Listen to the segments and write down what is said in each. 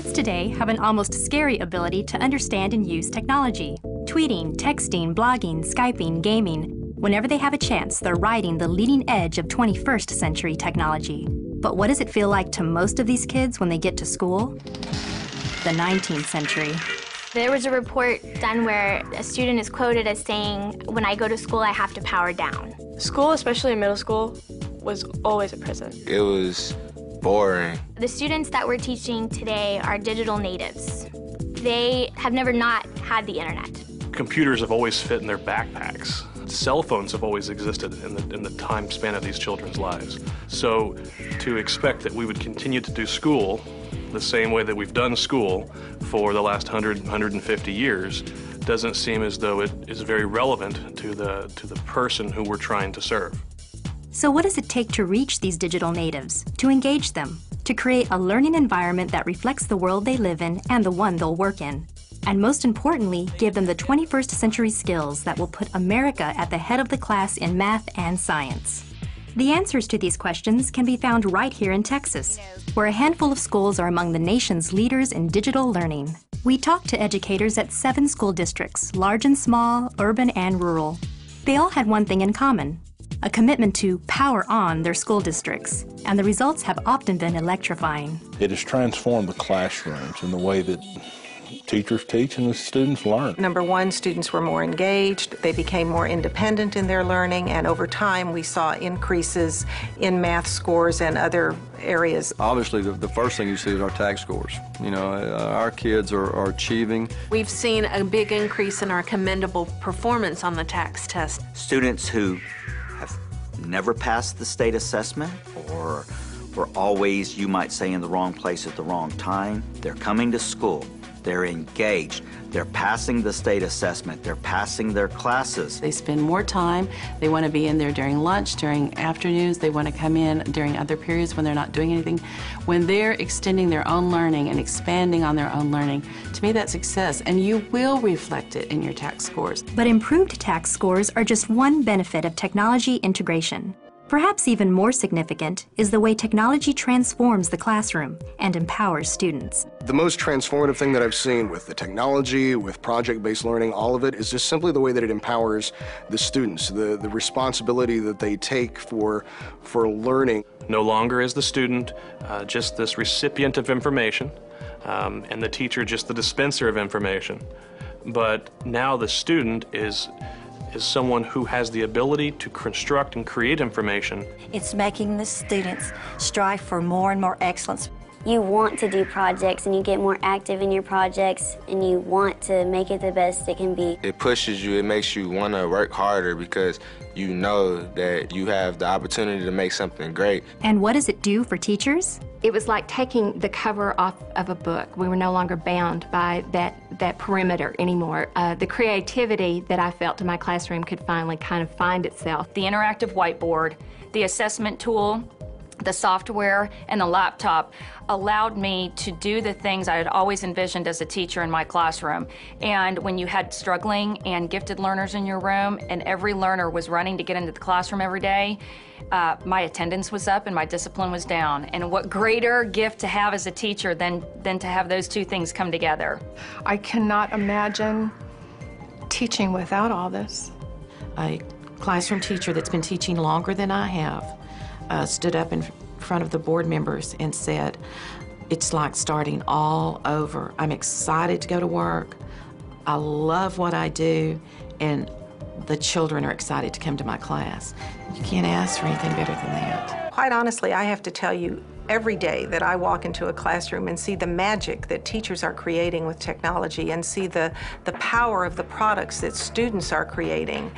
Kids today have an almost scary ability to understand and use technology. Tweeting, texting, blogging, Skyping, gaming. Whenever they have a chance, they're riding the leading edge of 21st century technology. But what does it feel like to most of these kids when they get to school? The 19th century. There was a report done where a student is quoted as saying, "When I go to school, I have to power down." School, especially in middle school, was always a prison. It was boring. The students that we're teaching today are digital natives. They have never not had the internet. Computers have always fit in their backpacks. Cell phones have always existed in the time span of these children's lives. So to expect that we would continue to do school the same way that we've done school for the last 150 years doesn't seem as though it is very relevant to the person who we're trying to serve. So what does it take to reach these digital natives, to engage them, to create a learning environment that reflects the world they live in and the one they'll work in? And most importantly, give them the 21st century skills that will put America at the head of the class in math and science. The answers to these questions can be found right here in Texas, where a handful of schools are among the nation's leaders in digital learning. We talked to educators at 7 school districts, large and small, urban and rural. They all had one thing in common: a commitment to power on their school districts, and the results have often been electrifying. It has transformed the classrooms in the way that teachers teach and the students learn. Number one, students were more engaged, they became more independent in their learning, and over time we saw increases in math scores and other areas. Obviously, the first thing you see is our tag scores. You know, our kids are achieving. We've seen a big increase in our commendable performance on the TAKS test. Students who have never passed the state assessment or were always, you might say, in the wrong place at the wrong time, they're coming to school. They're engaged. They're passing the state assessment. They're passing their classes. They spend more time. They want to be in there during lunch, during afternoons. They want to come in during other periods when they're not doing anything. When they're extending their own learning and expanding on their own learning, to me that's success, and you will reflect it in your TAKS scores. But improved TAKS scores are just one benefit of technology integration. Perhaps even more significant is the way technology transforms the classroom and empowers students. The most transformative thing that I've seen with the technology, with project-based learning, all of it is just simply the way that it empowers the students, the responsibility that they take for learning. No longer is the student just this recipient of information, and the teacher just the dispenser of information. But now the student is someone who has the ability to construct and create information. It's making the students strive for more and more excellence. You want to do projects and you get more active in your projects and you want to make it the best it can be. It pushes you, it makes you want to work harder because you know that you have the opportunity to make something great. And what does it do for teachers? It was like taking the cover off of a book. We were no longer bound by that perimeter anymore. The creativity that I felt in my classroom could finally kind of find itself. The interactive whiteboard, the assessment tool, the software, and the laptop allowed me to do the things I had always envisioned as a teacher in my classroom. And when you had struggling and gifted learners in your room and every learner was running to get into the classroom every day, my attendance was up and my discipline was down. And what greater gift to have as a teacher than to have those two things come together. I cannot imagine teaching without all this. A classroom teacher that's been teaching longer than I have stood up in front of the board members and said, it's like starting all over. I'm excited to go to work. I love what I do, and the children are excited to come to my class. You can't ask for anything better than that. Quite honestly, I have to tell you, every day that I walk into a classroom and see the magic that teachers are creating with technology and see the power of the products that students are creating,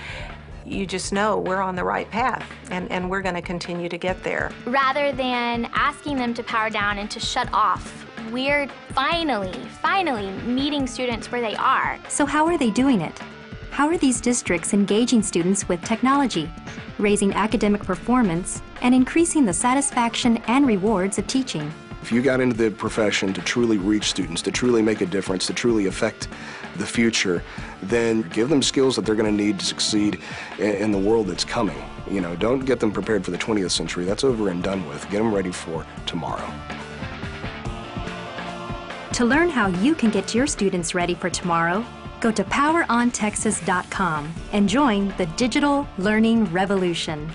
you just know we're on the right path, and we're going to continue to get there. Rather than asking them to power down and to shut off, we're finally meeting students where they are. So how are they doing it? How are these districts engaging students with technology, raising academic performance, and increasing the satisfaction and rewards of teaching? If you got into the profession to truly reach students, to truly make a difference, to truly affect the future, then give them skills that they're going to need to succeed in the world that's coming. You know, don't get them prepared for the 20th century. That's over and done with. Get them ready for tomorrow. To learn how you can get your students ready for tomorrow, go to powerontexas.com and join the digital learning revolution.